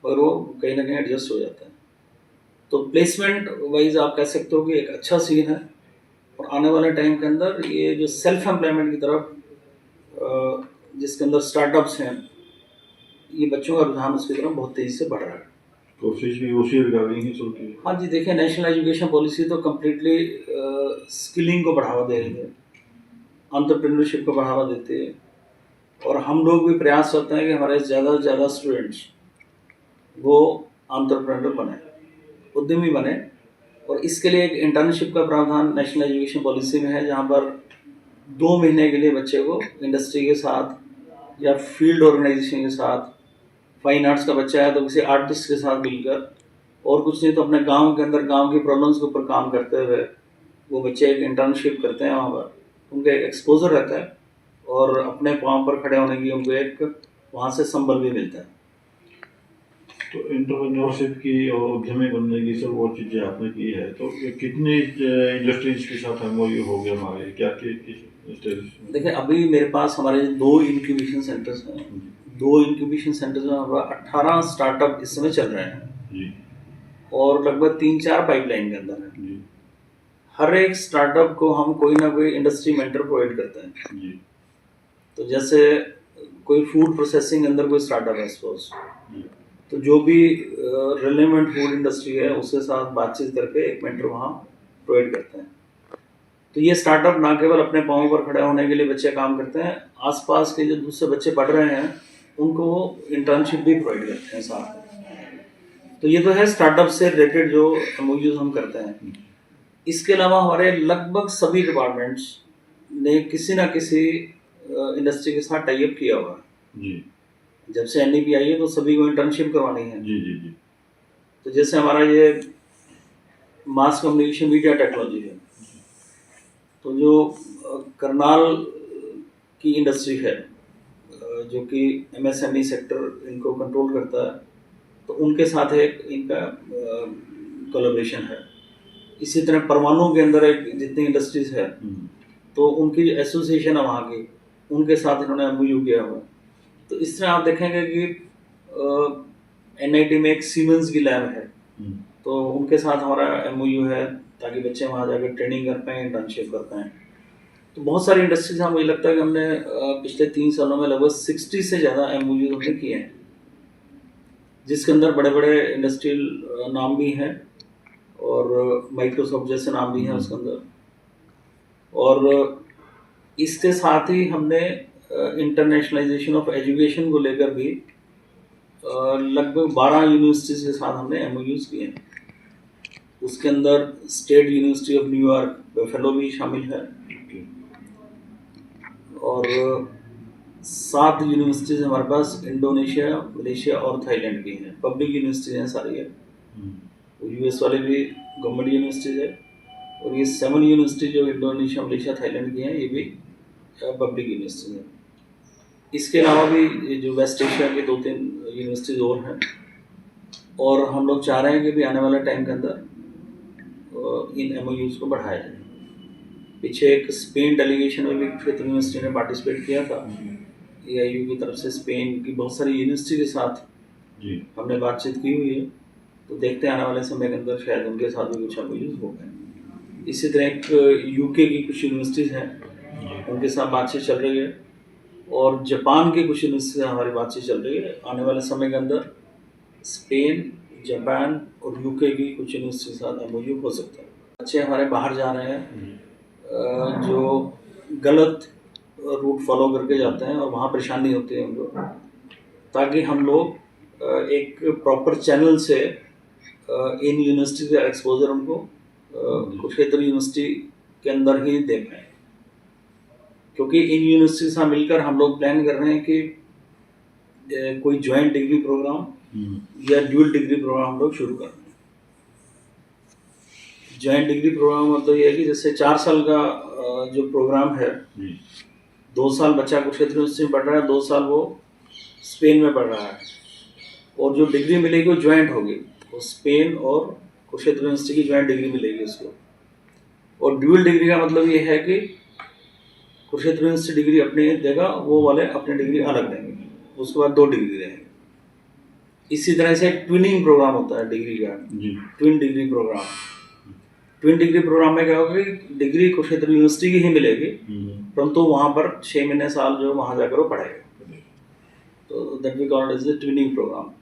पर वो कहीं ना कहीं एडजस्ट हो जाते हैं। तो प्लेसमेंट वाइज आप कह सकते हो कि एक अच्छा सीन है। और आने वाले टाइम के अंदर ये जो सेल्फ एम्प्लॉयमेंट की तरफ जिसके अंदर स्टार्टअप्स हैं, ये बच्चों का रुझान उसकी तरफ बहुत तेज़ी से बढ़ रहा है। कोशिश भी उसी रिगार्डिंग ही चलती है। हाँ जी, देखिए नेशनल एजुकेशन पॉलिसी तो कम्प्लीटली स्किलिंग को बढ़ावा दे रही है, एंटरप्रेन्योरशिप को बढ़ावा देती है। और हम लोग भी प्रयास करते हैं कि हमारे ज़्यादा से ज़्यादा स्टूडेंट्स वो एंटरप्रेन्योर बने, उद्यमी बने। और इसके लिए एक इंटर्नशिप का प्रावधान नेशनल एजुकेशन पॉलिसी में है, जहाँ पर 2 महीने के लिए बच्चे को इंडस्ट्री के साथ या फील्ड ऑर्गेनाइजेशन के साथ, फाइन आर्ट्स का बच्चा है तो किसी आर्टिस्ट के साथ मिलकर, और कुछ नहीं तो अपने गांव के अंदर गांव की प्रॉब्लम्स के ऊपर काम करते हुए वो बच्चे एक इंटर्नशिप करते हैं। वहाँ पर उनका एक एक्सपोजर रहता है और अपने पाँव पर खड़े होने की उनको एक वहाँ से संबल भी मिलता है। तो एंटरप्रेन्योरशिप की और उद्यमी बनने की सब वो चीज़ें आपने की है, तो ये कितनी इंडस्ट्रीज के साथ एमओयू हो गया हमारे, क्या स्टेज? देखिए अभी मेरे पास हमारे 2 इंक्यूबेशन सेंटर्स हैं। 2 इंक्यूबेशन सेंटर्स में हमारा 18 स्टार्टअप इस समय चल रहे हैं जी। और लगभग 3-4 पाइपलाइन के अंदर है जी। हर एक स्टार्टअप को हम कोई ना कोई इंडस्ट्री मेंटर प्रोवाइड करते हैं जी। तो जैसे कोई फूड प्रोसेसिंग के अंदर कोई स्टार्टअप है सपोज, तो जो भी रिलेवेंट फूड इंडस्ट्री है उसके साथ बातचीत करके एक मेंटर वहाँ प्रोवाइड करते हैं। तो ये स्टार्टअप ना केवल अपने पाँव पर खड़े होने के लिए बच्चे काम करते हैं, आसपास के जो दूसरे बच्चे पढ़ रहे हैं उनको वो इंटर्नशिप भी प्रोवाइड करते हैं साथ में। तो ये तो है स्टार्टअप से रिलेटेड जो एमओयूज हम करते हैं। इसके अलावा हमारे लगभग सभी डिपार्टमेंट्स ने किसी ना किसी इंडस्ट्री के साथ टाई अप किया हुआ है। जी। जब से एनईपी आई है तो सभी को इंटर्नशिप करवानी है। जी जी जी। तो जैसे हमारा ये मास कम्युनिकेशन मीडिया टेक्नोलॉजी है, तो जो करनाल की इंडस्ट्री है जो कि एमएसएमई सेक्टर इनको कंट्रोल करता है, तो उनके साथ एक इनका कोलैबोरेशन है। इसी तरह परमाणु के अंदर एक जितनी इंडस्ट्रीज है तो उनकी एसोसिएशन है वहाँ की, उनके साथ इन्होंने एमओयू किया हुआ। तो इस तरह आप देखेंगे कि एनआईटी में एक सीमेंस की लैब है, तो उनके साथ हमारा एमओयू है ताकि बच्चे वहाँ जाकर ट्रेनिंग कर पाएँ, इंटर्नशिप कर पाएँ। तो बहुत सारी इंडस्ट्रीज हैं, मुझे लगता है कि हमने पिछले 3 सालों में लगभग 60 से ज़्यादा एमओयू हमने किए हैं, जिसके अंदर बड़े बड़े इंडस्ट्रियल नाम भी हैं और माइक्रोसॉफ्ट जैसे नाम भी हैं उसके अंदर। और इसके साथ ही हमने इंटरनेशनलाइजेशन ऑफ एजुकेशन को लेकर भी लगभग 12 यूनिवर्सिटीज़ के साथ हमने एमओयूज किए हैं। उसके अंदर state university of New York buffalo भी शामिल है और 7 यूनिवर्सिटीज़ हमारे पास इंडोनेशिया, मलेशिया और थाईलैंड की हैं। पब्लिक यूनिवर्सिटीज़ हैं सारी है, यूएस वाले भी गवर्नमेंट यूनिवर्सिटीज़ है। और ये 7 यूनिवर्सिटी जो इंडोनेशिया, मलेशिया, थाईलैंड की हैं ये भी पब्लिक यूनिवर्सिटी है। इसके अलावा भी जो वेस्ट एशिया के 2-3 यूनिवर्सिटीज़ और हैं, और हम लोग चाह रहे हैं कि भी आने वाले टाइम के अंदर इन एमओयूज को बढ़ाया जाए। पीछे एक स्पेन डेलीगेशन में भी फिफ्थ यूनिवर्सिटी ने पार्टिसिपेट किया था एआईयू की तरफ से। स्पेन की बहुत सारी यूनिवर्सिटी के साथ जी हमने बातचीत की हुई है, तो देखते हैं आने वाले समय के अंदर शायद उनके साथ भी कुछ एमओयूज हो गए। इसी तरह एक यूके की कुछ यूनिवर्सिटीज़ हैं, उनके साथ बातचीत चल रही है, और जापान की कुछ यूनिवर्सिटी से हमारी बातचीत चल रही है। आने वाले समय के अंदर स्पेन, जापान और यूके की कुछ यूनिवर्सिटी के साथ एमओयू हो सकता है। बच्चे हमारे बाहर जा रहे हैं जो गलत रूट फॉलो करके जाते हैं और वहाँ परेशानी होती है उनको, ताकि हम लोग एक प्रॉपर चैनल से इन यूनिवर्सिटी का एक्सपोजर उनको कुरुक्षेत्र यूनिवर्सिटी के अंदर ही दे पाएँ। क्योंकि इन यूनिवर्सिटी के साथ मिलकर हम लोग प्लान कर रहे हैं कि कोई ज्वाइंट डिग्री प्रोग्राम या ड्यूल डिग्री प्रोग्राम हम लोग शुरू कर रहे हैं। ज्वाइंट डिग्री प्रोग्राम मतलब ये है कि जैसे 4 साल का जो प्रोग्राम है, 2 साल बच्चा कुरुक्षेत्र यूनिवर्सिटी में पढ़ रहा है, 2 साल वो स्पेन में पढ़ रहा है, और जो डिग्री मिलेगी वो ज्वाइंट होगी, वो स्पेन और कुरुक्षेत्र यूनिवर्सिटी की ज्वाइंट डिग्री मिलेगी उसको। और ड्यूल डिग्री का मतलब ये है कि कुरुक्षेत्र यूनिवर्सिटी डिग्री अपनी देगा, वो वाले अपनी डिग्री अलग देंगे, उसके बाद 2 डिग्री देंगे। इसी तरह से एक ट्विनिंग प्रोग्राम होता है डिग्री का, twin degree programme. Twin degree programme में क्या होगा कि डिग्री कुरुक्षेत्र यूनिवर्सिटी की ही मिलेगी, परंतु वहाँ पर 6 महीने साल जो वहाँ जाकर वो पढ़ेगा, तो that we called as the twinning programme.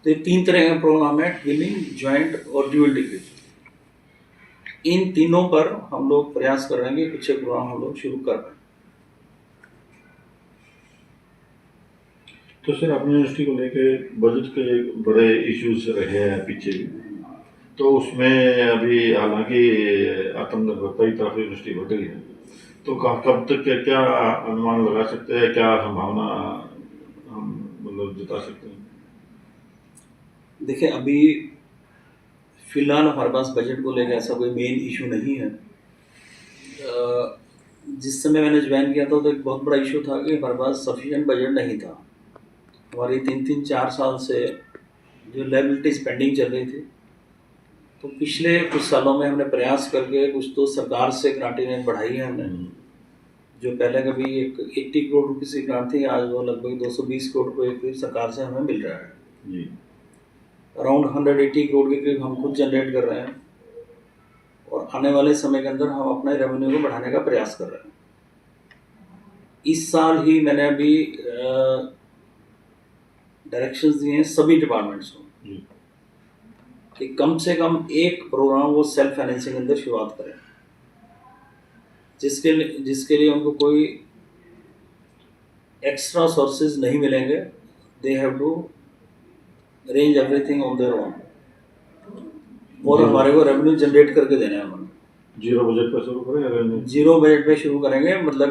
तो ये 3 तरह का प्रोग्राम है, ट्विनिंग, ज्वाइंट और ड्यूल डिग्री। इन तीनों पर हम लोग प्रयास कर रहे हैं कि कुछ प्रोग्राम हम लोग शुरू कर रहे हैं। तो सर अपनी यूनिवर्सिटी को लेके बजट के बड़े इश्यूज रहे हैं पीछे, तो उसमें अभी हालांकि आत्मनिर्भरता की तरफ यूनिवर्सिटी बढ़ रही है, तो कब तक क्या अनुमान लगा सकते हैं, क्या संभावना हम मतलब जता सकते हैं? देखिए, अभी फिलहाल हमारे पास बजट को लेकर ऐसा कोई मेन इशू नहीं है। जिस समय मैंने ज्वाइन किया था तो एक बहुत बड़ा इशू था कि हमारे पास सफिशिएंट बजट नहीं था। हमारी 3-4 साल से जो लायबिलिटी स्पेंडिंग चल रही थी, तो पिछले कुछ सालों में हमने प्रयास करके कुछ तो सरकार से ग्रांटें बढ़ाई है हमने। जो पहले कभी एक 80 करोड़ रुपये की ग्रांट थी, आज वो लगभग 220 करोड़ रुपये के करीब सरकार से हमें मिल रहा है। अराउंड 180 करोड़ के करीब हम खुद जनरेट कर रहे हैं, और आने वाले समय के अंदर हम अपने रेवेन्यू को बढ़ाने का प्रयास कर रहे हैं। इस साल ही मैंने अभी डायरेक्शंस दिए हैं सभी डिपार्टमेंट्स को कि कम से कम एक प्रोग्राम वो सेल्फ फाइनेंसिंग के अंदर शुरुआत करें, जिसके लिए उनको कोई एक्स्ट्रा सोर्सेज नहीं मिलेंगे। They have to arrange everything on their own, और हमारे को रेवेन्यू जनरेट करके देना है। हम जीरो बजट पे शुरू करेंगे? जीरो बजट पे शुरू करेंगे, मतलब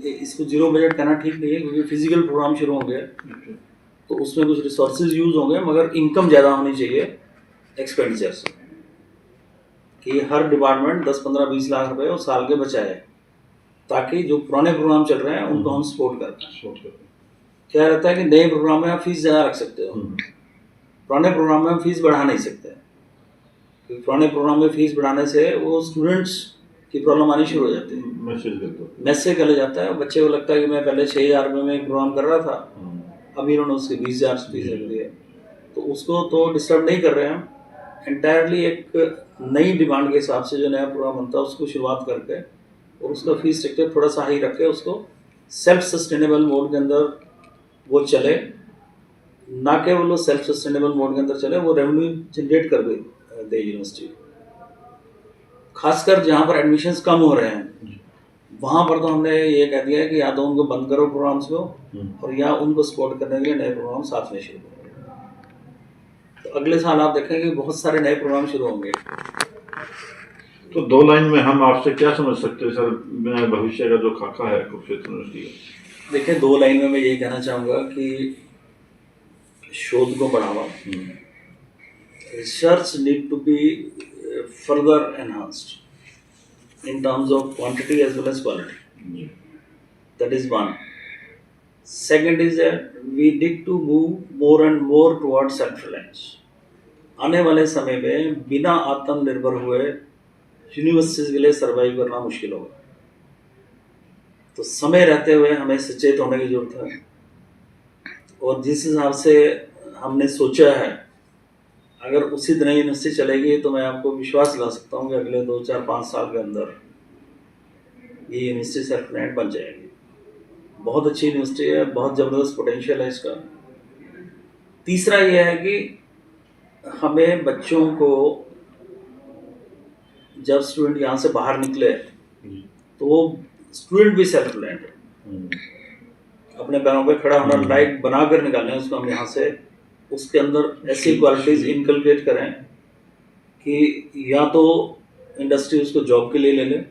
कि इसको जीरो बजट कहना ठीक नहीं है, क्योंकि फिजिकल प्रोग्राम शुरू होंगे तो उसमें कुछ रिसोर्सेज यूज होंगे, मगर इनकम ज़्यादा होनी चाहिए एक्सपेंडिचर से, कि हर डिपार्टमेंट 10-15-20 लाख रुपए और साल के बचाए, ताकि जो पुराने प्रोग्राम चल रहे हैं उनको हम सपोर्ट करते हैं। क्या रहता है कि नए प्रोग्राम में आप फीस ज़्यादा रख सकते हो, पुराने प्रोग्राम में हम फीस बढ़ा नहीं सकते, क्योंकि पुराने प्रोग्राम में फीस बढ़ाने से वो स्टूडेंट्स की प्रॉब्लम आनी शुरू हो जाती है, मैसेज कर जाता है। बच्चे को लगता है कि मैं पहले 6,000 रुपये में एक प्रोग्राम कर रहा था, अभी इन्होंने उसकी 20,000 फीस रख दी है, तो उसको तो डिस्टर्ब नहीं कर रहे हैं हम। एंटायरली एक नई डिमांड के हिसाब से जो नया प्रोग्राम बनता है उसको शुरुआत करके, और उसका फीस स्ट्रक्चर थोड़ा सा हाई रख के उसको सेल्फ सस्टेनेबल मोड के अंदर वो चले, ना कि वो लोग सेल्फ सस्टेनेबल मोड के अंदर चले, वो रेवेन्यू जनरेट कर दे यूनिवर्सिटी। खासकर जहाँ पर एडमिशन्स कम हो रहे हैं वहाँ पर तो हमने ये कह दिया है कि या तो उनको बंद करो प्रोग्राम्स को, और या उनको सपोर्ट करने के लिए नए प्रोग्राम साथ में शुरू करो। तो अगले साल आप देखेंगे बहुत सारे नए प्रोग्राम शुरू होंगे। तो 2 लाइन में हम आपसे क्या समझ सकते हैं सर, भविष्य का जो खाका है कुरुक्षेत्र यूनिवर्सिटी का? देखिए, 2 लाइन में मैं यही कहना चाहूँगा कि शोध को बढ़ावा, research need to be further enhanced in terms of quantity as well as quality. That is one. Second is that we need to move more and more towards self-reliance. आने वाले समय में बिना आत्मनिर्भर हुए यूनिवर्सिटीज के लिए सर्वाइव करना मुश्किल होगा, तो समय रहते हुए हमें सचेत होने की जरूरत है। और जिस हिसाब से हमने सोचा है, अगर उसी तरह यूनिवर्सिटी चलेगी तो मैं आपको विश्वास दिला सकता हूँ कि अगले 2-4-5 साल के अंदर ये यूनिवर्सिटी सेल्फ रिलायंट बन जाएगी। बहुत अच्छी यूनिवर्सिटी है, बहुत ज़बरदस्त पोटेंशियल है इसका, तीसरा ये है कि हमें बच्चों को, जब स्टूडेंट यहाँ से बाहर निकले तो वो स्टूडेंट भी सेल्फ रिलायंट, अपने पैरों पे खड़ा होना लायक बना कर निकालें उसको हम यहाँ से, उसके अंदर ऐसी क्वालिटीज इनकलकेट करें कि या तो इंडस्ट्री उसको जॉब के लिए ले ले,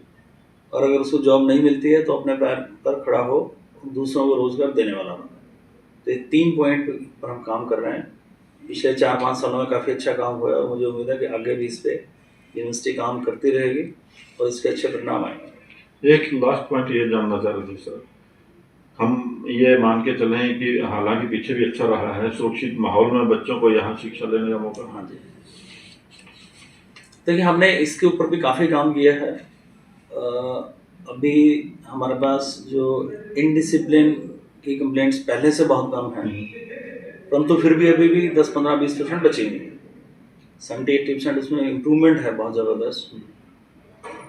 और अगर उसको जॉब नहीं मिलती है तो अपने पैर पर खड़ा हो, दूसरों को रोजगार देने वाला बने। तो ये 3 पॉइंट पर हम काम कर रहे हैं। पिछले 4-5 सालों में काफ़ी अच्छा काम हुआ है और मुझे उम्मीद है कि आगे भी इस पे यूनिवर्सिटी काम करती रहेगी और इसके अच्छे परिणाम आएंगे। एक लास्ट पॉइंट ये जानना चाह रहे थे सर, हम ये मान के चलें कि हालांकि पीछे भी अच्छा रहा है, सुरक्षित माहौल में बच्चों को यहाँ शिक्षा लेने का मौका। हाँ जी, देखिए हमने इसके ऊपर भी काफ़ी काम किया है। अभी हमारे पास जो इनडिसिप्लिन की कंप्लेंट्स पहले से बहुत कम हैं, परंतु फिर भी अभी भी 10-15-20% बची हुई है। 70-80% उसमें इम्प्रूवमेंट है बहुत ज़बरदस्त।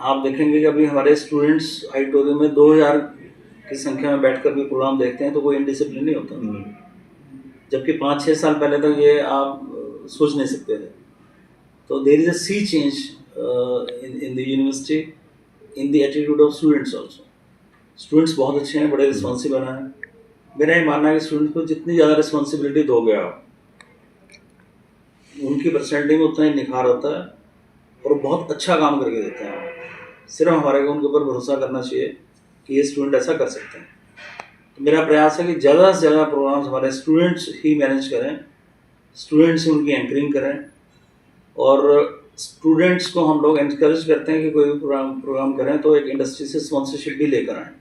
आप देखेंगे कि अभी हमारे स्टूडेंट्स ऑडिटोरियम में 2000 की संख्या में बैठकर भी प्रोग्राम देखते हैं तो कोई इनडिसिप्लिन नहीं होता, जबकि 5-6 साल पहले तक ये आप सोच नहीं सकते थे। तो there is a sea change in the university, in the attitude of students also. Students बहुत अच्छे हैं, बड़े रिस्पॉन्सिबल हैं। मेरा ये मानना है कि स्टूडेंट्स को जितनी ज़्यादा रिस्पॉन्सिबिलिटी दोगे आप, उनकी पर्सनैलिटी में उतना ही निखार होता है और बहुत अच्छा काम करके देते हैं। सिर्फ हमारे को उनके ऊपर भरोसा करना चाहिए कि ये स्टूडेंट ऐसा कर सकते हैं। तो मेरा प्रयास है कि ज़्यादा से ज़्यादा प्रोग्राम्स हमारे स्टूडेंट्स ही मैनेज करें, स्टूडेंट्स ही उनकी एंकरिंग करें, और स्टूडेंट्स को हम लोग एनकरेज करते हैं कि कोई भी प्रोग्राम करें तो एक इंडस्ट्री से स्पॉन्सरशिप भी लेकर आएँ।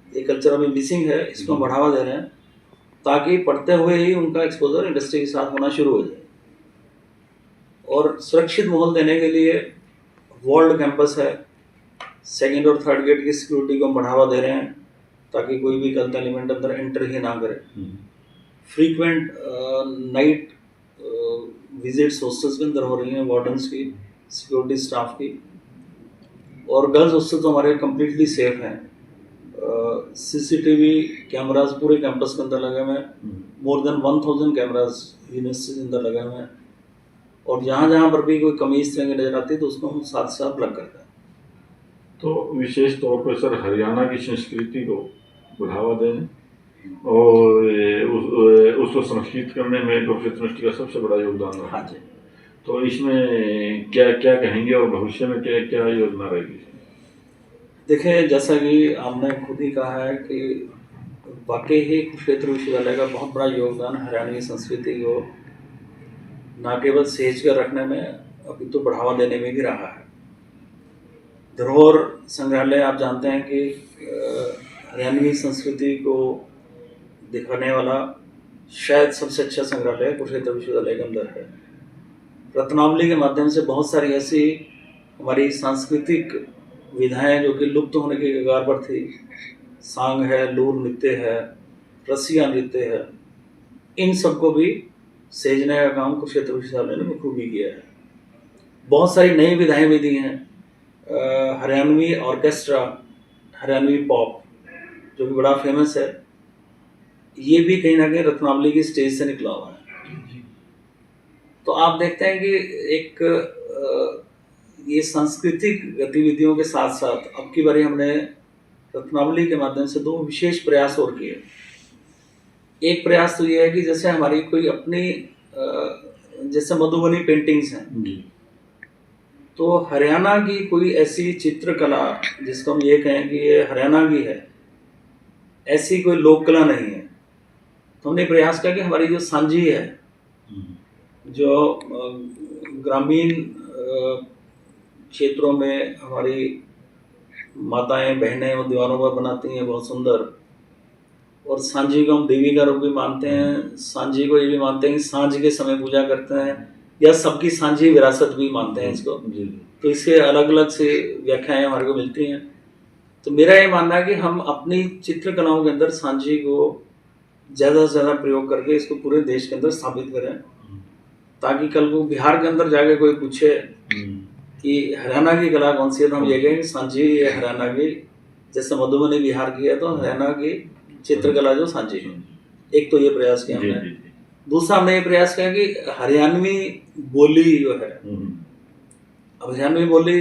ये कल्चर अभी मिसिंग है, इसको हम बढ़ावा दे रहे हैं ताकि पढ़ते हुए ही उनका एक्सपोजर इंडस्ट्री के साथ होना शुरू हो जाए। और सुरक्षित माहौल देने के लिए वॉल्ड कैंपस है, 2nd और 3rd गेट की सिक्योरिटी को हम बढ़ावा दे रहे हैं ताकि कोई भी गलत एलिमेंट अंदर एंटर ही ना करे। फ्रीक्वेंट नाइट विजिट्स हॉस्टल्स के अंदर हो रही हैं, वार्डन्स की, सिक्योरिटी स्टाफ की। और गर्ल्स हॉस्टल तो हमारे कम्प्लीटली सेफ हैं। CCTV कैमराज पूरे कैंपस के अंदर लगे हुए हैं, मोर देन 1000 कैमराज यूनिवर्सिटी के अंदर लगे हुए हैं, और जहाँ जहाँ पर भी कोई कमी इस तरह की नजर आती है तो उसको हम साथ साथ प्लग करते हैं। तो विशेष तौर पर सर हरियाणा की संस्कृति को बढ़ावा देने और उसको संरक्षित करने में प्रोफेसर यूनिवर्सिटी का सबसे बड़ा योगदान रहा। हाँ जी, तो इसमें क्या क्या कहेंगे और भविष्य में क्या क्या योजना रहेगी? देखिए जैसा कि आपने खुद ही कहा है कि वाकई ही कुरुक्षेत्र विश्वविद्यालय का बहुत बड़ा योगदान हरियाणवी संस्कृति को न केवल सहेज कर रखने में अभी तो बढ़ावा देने में भी रहा है। धरोहर संग्रहालय आप जानते हैं कि हरियाणवी संस्कृति को दिखाने वाला शायद सबसे अच्छा संग्रहालय कुरुक्षेत्र विश्वविद्यालय के अंदर है। रत्नावली के माध्यम से बहुत सारी ऐसी हमारी सांस्कृतिक विधाएं जो कि लुप्त होने के कगार पर थी, सांग है, लूर नृत्य है, रसिया नृत्य है, इन सबको भी सहेजने का काम कुरुक्षेत्र विश्वविद्यालय ने बखूबी किया है। बहुत सारी नई विधाएं भी दी हैं, हरियाणवी ऑर्केस्ट्रा, हरियाणवी पॉप जो कि बड़ा फेमस है, ये भी कहीं ना कहीं रत्नावली की स्टेज से निकला हुआ है। तो आप देखते हैं कि एक ये सांस्कृतिक गतिविधियों के साथ साथ अब की बारी हमने रत्नावली के माध्यम से 2 विशेष प्रयास और किए। एक प्रयास तो ये है कि जैसे हमारी कोई अपनी जैसे मधुबनी पेंटिंग्स हैं, तो हरियाणा की कोई ऐसी चित्रकला जिसको हम ये कहें कि ये हरियाणा की है, ऐसी कोई लोक कला नहीं है। तो हमने प्रयास किया कि हमारी जो सांझी है, जो ग्रामीण क्षेत्रों में हमारी माताएं बहनें वो दीवारों पर बनाती हैं बहुत सुंदर, और सांझी को हम देवी का रूप भी मानते हैं, सांझी को ये भी मानते हैं कि सांझ के समय पूजा करते हैं, या सबकी सांझी विरासत भी मानते हैं इसको। तो इसके अलग अलग से व्याख्याएं हमारे को मिलती हैं। तो मेरा ये मानना है कि हम अपनी चित्रकलाओं के अंदर सांझी को ज़्यादा से ज़्यादा प्रयोग करके इसको पूरे देश के अंदर स्थापित करें, ताकि कल को बिहार के अंदर जाके कोई पूछे कि हरियाणा की कला कौन सी है, तो हम ये कहें कि सांझी है हरियाणा की, जैसे मधुबनी बिहार की है तो हरियाणा की चित्रकला जो सांझी है। एक तो ये प्रयास किया हमने। दूसरा हमने ये प्रयास किया कि हरियाणवी बोली जो है, अब हरियाणवी बोली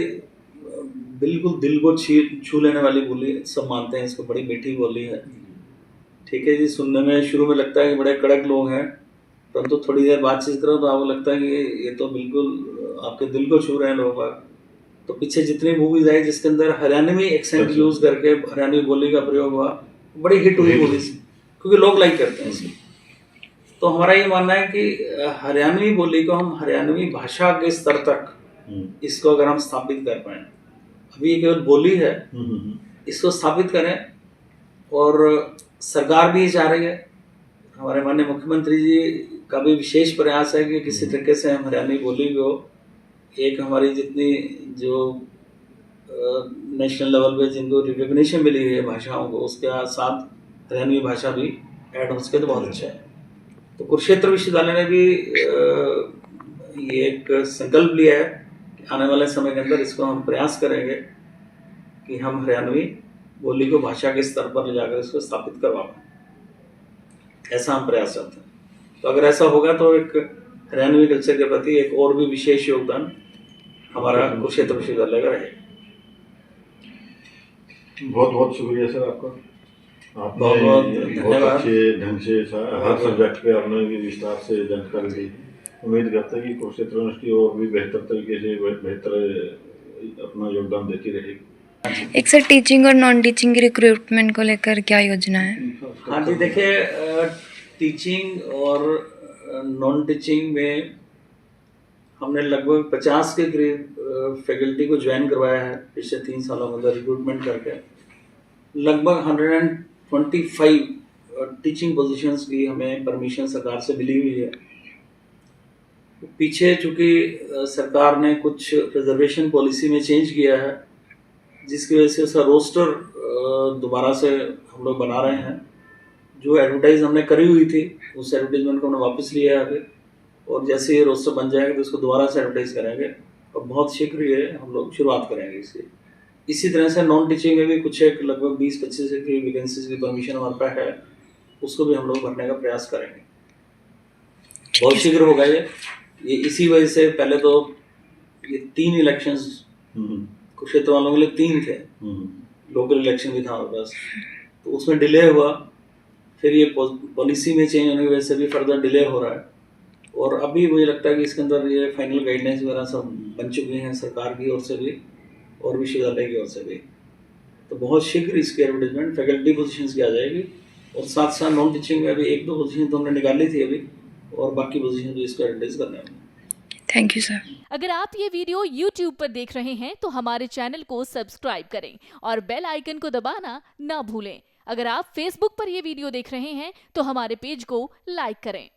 बिल्कुल दिल को छू लेने वाली बोली, सब मानते हैं इसको, बड़ी मीठी बोली है। ठीक है जी, सुनने में शुरू में लगता है कि बड़े कड़क लोग हैं, परंतु थोड़ी देर बातचीत करो तो आपको लगता है कि ये तो बिल्कुल आपके दिल को छू रहे हैं लोग। तो पीछे जितनी मूवीज आई जिसके अंदर हरियाणवी एक्सेंट यूज करके हरियाणवी बोली का प्रयोग हुआ, बड़ी हिट हुई मूवीज, क्योंकि लोग लाइक करते हैं इसे। तो हमारा ये मानना है कि हरियाणवी बोली को हम हरियाणवी भाषा के स्तर तक इसको अगर हम स्थापित कर पाए, अभी ये केवल बोली है, इसको स्थापित करें। और सरकार भी चाह रही है, हमारे माननीय मुख्यमंत्री जी का भी विशेष प्रयास है कि किसी तरीके से हम हरियाणवी बोली को एक हमारी जितनी जो नेशनल लेवल पे जिनको रिकग्निशन मिली है भाषाओं को, उसके साथ हरियाणवी भाषा भी ऐड हो सके तो बहुत अच्छा है। तो कुरुक्षेत्र विश्वविद्यालय ने भी ये एक संकल्प लिया है कि आने वाले समय के अंदर इसको हम प्रयास करेंगे कि हम हरियाणवी बोली को भाषा के स्तर पर ले जाकर इसको स्थापित करवा पाएँ, ऐसा हम प्रयास करते हैं। तो अगर ऐसा होगा तो एक हरियाणवी कल्चर के प्रति एक और भी विशेष योगदान हमारा कुरुक्षेत्र विश्वविद्यालय का रहेगा। बहुत बहुत शुक्रिया सर आपका, आपने बहुत बहुत अच्छे ढंग से हर सब्जेक्ट पे आपने विस्तार से जानकारी दी। उम्मीद करते हैं कि कुरुक्षेत्र यूनिवर्सिटी और भी बेहतर तरीके से बेहतर अपना योगदान देती रहेगी। एक सर टीचिंग और नॉन टीचिंग रिक्रूटमेंट को लेकर क्या योजना है? हाँ जी, देखिए टीचिंग और नॉन टीचिंग में हमने लगभग 50 के करीब फैकल्टी को ज्वाइन करवाया है पिछले 3 सालों में रिक्रूटमेंट करके। लगभग 125 टीचिंग पोजीशंस की हमें परमिशन सरकार से मिली हुई है। पीछे चूँकि सरकार ने कुछ रिजर्वेशन पॉलिसी में चेंज किया है, जिसकी वजह से उसका रोस्टर दोबारा से हम लोग बना रहे हैं। जो एडवर्टाइज हमने करी हुई थी उस एडवर्टाइजमेंट को हमने वापस लिया है अभी, और जैसे ये रोस्टर बन जाएगा तो उसको दोबारा से एडवर्टाइज करेंगे और बहुत शीघ्र ये हम लोग शुरुआत करेंगे इसकी। इसी तरह से नॉन टीचिंग में भी कुछ एक लगभग 20-25 की वैकेंसीज की परमिशन हमारे पास है, उसको भी हम लोग भरने का प्रयास करेंगे। बहुत शीघ्र होगा ये इसी वजह से पहले तो ये 3 इलेक्शंस कुरुक्षेत्र वालों के लिए 3 थे, लोकल इलेक्शन भी था हमारे पास, तो उसमें डिले हुआ। फिर ये पॉलिसी में चेंज होने की वजह से भी फर्दर डिले हो रहा है, और अभी मुझे लगता है कि इसके अंदर ये फाइनल गाइडलाइंस वगैरह सब बन चुकी हैं सरकार की ओर से भी और विश्वविद्यालय की ओर से भी। तो बहुत शीघ्र इसकी एडवर्टाइजमेंट फैकल्टी पोजीशंस की आ जाएगी, और साथ साथ नॉन टीचिंग में भी 1-2 पोजीशन तो हमने निकाली थी अभी, और बाकी पोजीशन भी इसको एडवर्टाइज करने हैं। Thank you sir. अगर आप ये वीडियो YouTube पर देख रहे हैं तो हमारे चैनल को सब्सक्राइब करें और बेल आइकन को दबाना ना भूलें। अगर आप Facebook पर ये वीडियो देख रहे हैं तो हमारे पेज को लाइक करें।